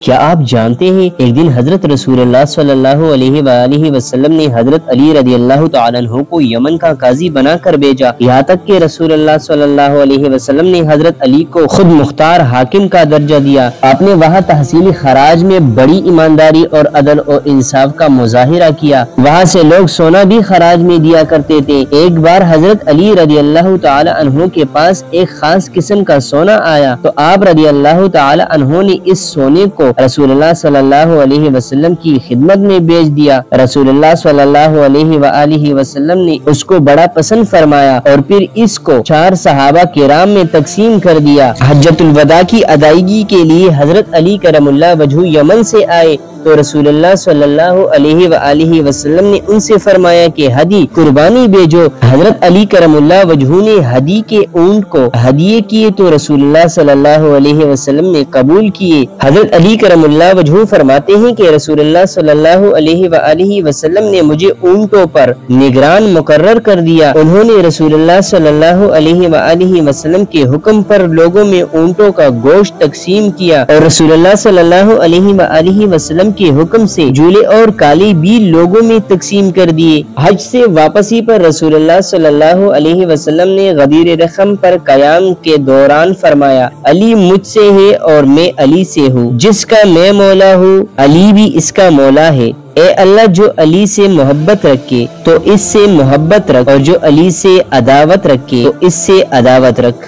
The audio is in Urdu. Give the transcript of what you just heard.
کیا آپ جانتے ہیں ایک دن حضرت رسول اللہ صلی اللہ علیہ وآلہ وسلم نے حضرت علی رضی اللہ تعالیٰ عنہ کو یمن کا قاضی بنا کر بھیجا، یہاں تک کہ رسول اللہ صلی اللہ علیہ وسلم نے حضرت علی کو خود مختار حاکم کا درجہ دیا۔ آپ نے وہاں تحصیلی خراج میں بڑی ایمانداری اور عدل اور انصاف کا مظاہرہ کیا، وہاں سے لوگ سونا بھی خراج میں دیا کرتے تھے۔ ایک بار حضرت علی رضی اللہ تعالیٰ عنہ کے پاس ایک خاص قسم کا سونا آیا تو آپ رضی اللہ تعالیٰ عنہ نے اس سونے کو رسول اللہ صلی اللہ علیہ وسلم کی خدمت میں بیچ دیا۔ رسول اللہ صلی اللہ علیہ وآلہ وسلم نے اس کو بڑا پسند فرمایا اور پھر اس کو 4 صحابہ کرام میں تقسیم کر دیا۔ حجۃ الوداع کی ادائیگی کے لیے حضرت علی کرم اللہ وجہہ یمن سے آئے تو رسول اللہ صلی اللہ علیہ وآلہ وسلم نے ان سے فرمایا کہ ہدی قربانی بھیجو۔ حضرت علی کرم اللہ وجہہ نے ہدی کے اونٹ کو ہدیے کیے تو رسول اللہ صلی اللہ علیہ وسلم نے قبول کیے۔ حضرت علی کرم اللہ وجہہ فرماتے ہیں کہ رسول اللہ صلی اللہ علیہ وآلہ وسلم نے مجھے اونٹوں پر نگران مقرر کر دیا۔ انہوں نے رسول اللہ صلی اللہ علیہ وآلہ وسلم کے حکم پر لوگوں میں اونٹوں کا گوشت تقسیم کیا اور رسول اللہ صلی اللہ علیہ وآلہ وسلم کے حکم سے جولے اور کالے بھی لوگوں میں تقسیم کر دیے۔ حج سے واپسی پر رسول اللہ صلی اللہ علیہ وسلم نے غدیر رقم پر قیام کے دوران فرمایا، علی مجھ سے ہے اور میں علی سے ہوں، جس کا میں مولا ہوں علی بھی اس کا مولا ہے۔ اے اللہ، جو علی سے محبت رکھے تو اس سے محبت رکھ، اور جو علی سے عداوت رکھے تو اس سے عداوت رکھ۔